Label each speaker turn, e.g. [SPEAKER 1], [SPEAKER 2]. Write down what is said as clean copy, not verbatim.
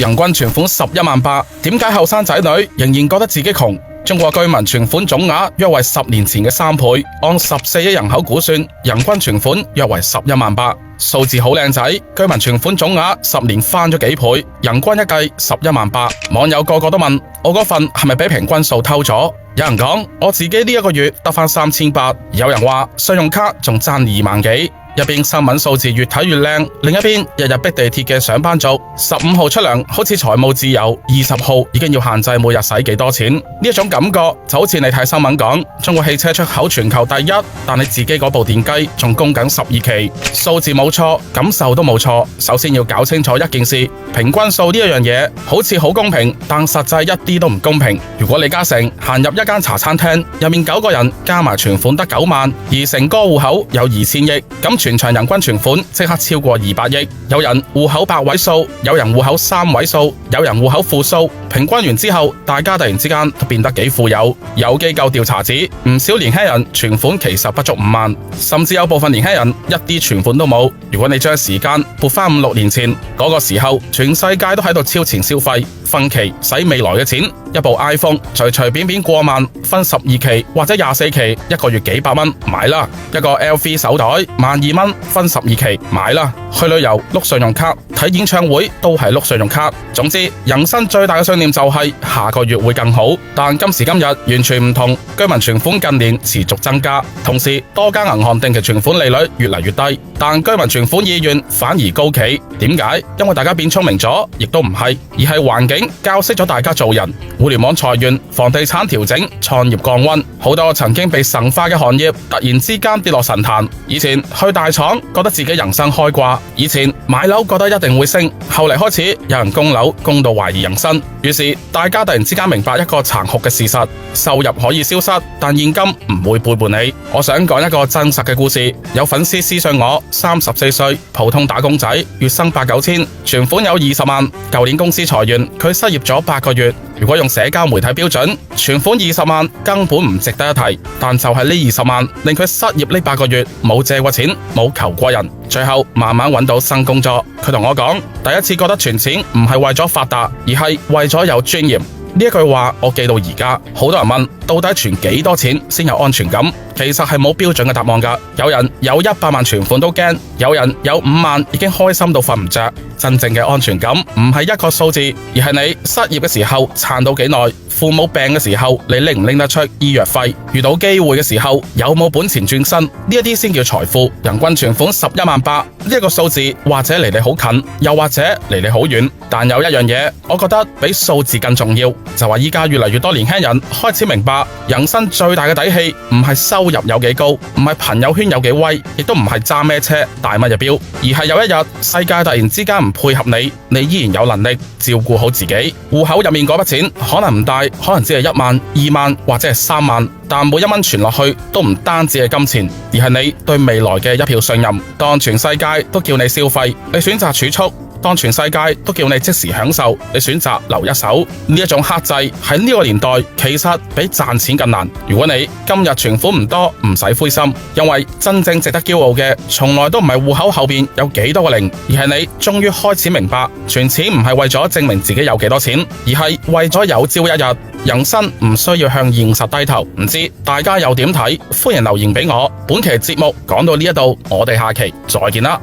[SPEAKER 1] 人均存款11萬8，點解後生仔女仍然覺得自己窮？中國居民存款總額約為10年前嘅3倍，按14億人口估算，人均存款約為11萬8，數字好靚仔。居民存款總額10年翻咗幾倍，人均一計11萬8。網友個個都問我嗰份係咪俾平均數偷咗？有人講我自己呢一個月得翻3800，有人話信用卡仲爭2萬幾。一邊新聞數字越睇越靚，另一邊日日逼地鐵嘅上班族，15號出糧好似財務自由，20號已經要限制每日使幾多錢。呢一種感覺就好似你睇新聞講，中國汽車出口全球第一，但你自己嗰部電雞仲供緊12期。數字冇錯，感受都冇錯。首先要搞清楚一件事，平均數呢一樣嘢好似好公平，但實際一啲都唔公平。如果李嘉誠行入一間茶餐廳，入面9個人加埋存款得9萬，而成個戶口有2000億，咁全場人均存款即刻超過200億。有人戶口8位數，有人戶口3位數，有人戶口負數。平均完之後，大家突然之間都變得幾富有。有機構調查指，唔少年輕人存款其實不足5萬，甚至有部分年輕人一啲存款都冇。如果你將時間撥翻5、6年前，嗰個時候全世界都喺度超前消費，分期使未來嘅錢。一部 iPhone 隨隨便便過萬，分12期或者24期，一個月幾百蚊買啦。一個 LV 手袋12000蚊，分12期買啦。去旅遊碌信用卡，睇演唱會都係碌信用卡。總之，人生最大嘅信念就係下個月會更好。但今時今日完全唔同，居民存款近年持續增加，同時多間銀行定期存款利率越嚟越低，但居民存款意願反而高企。點解？因為大家變聰明咗，亦都唔係，而係環境教識咗大家做人。互聯網裁員、房地產調整、創業降溫，好多曾經被神化嘅行業突然之間跌落神壇。以前去大廠覺得自己人生開掛，以前買樓覺得一定會升，後嚟開始有人供樓供到懷疑人生。於是大家突然之間明白一個殘酷嘅事實：收入可以消失，但現金唔會背叛你。我想講一個真實嘅故事。有粉絲私信我，34歲普通打工仔，月薪8、9千，存款有20萬。舊年公司裁員，佢失業咗8個月。如果用社交媒體標準，存款20萬根本唔值得一提，但就係呢20萬令佢失業呢8個月，冇借過錢，冇求過人，最後慢慢揾到新工作。佢同我講，第一次覺得存錢唔係為咗發達，而係為咗有尊嚴。呢一句話我記到而家。好多人問到底存幾多錢先有安全感，其實係冇標準嘅答案㗎。有人有100萬存款都驚，有人有5萬已經開心到瞓唔着。真正嘅安全感唔係一個數字，而係你失業嘅時候撐到幾耐，父母病嘅時候你拎唔拎得出醫藥費，遇到機會嘅時候有冇本錢轉身，呢一啲先叫財富。人均存款11萬8，呢一個數字或者離你好近，又或者離你好遠，但有一樣嘢我覺得比數字更重要，就話依家越嚟越多年輕人開始明白，人生最大嘅底氣唔係收入有幾高，唔係朋友圈有幾威，亦都唔係揸咩車戴乜嘢錶，而係有一日世界突然之間唔配合你，你依然有能力照顧好自己。戶口入面嗰筆錢可能唔大，可能只係1萬、2萬或者係3萬，但每一蚊存落去都唔單止係金錢，而係你對未來嘅一票信任。當全世界都叫你消費，你選擇儲蓄；當全世界都叫你即時享受，你選擇留一手。呢一種克制喺呢個年代其實比賺錢更難。如果你今日存款唔多，唔使灰心，因為真正值得驕傲嘅從來都唔係戶口後邊有幾多個零，而係你終於開始明白，存錢唔係為咗證明自己有幾多錢，而係為咗有朝一日人生唔需要向現實低頭。唔知大家又點睇？歡迎留言俾我。本期節目講到呢一度，我哋下期再見啦。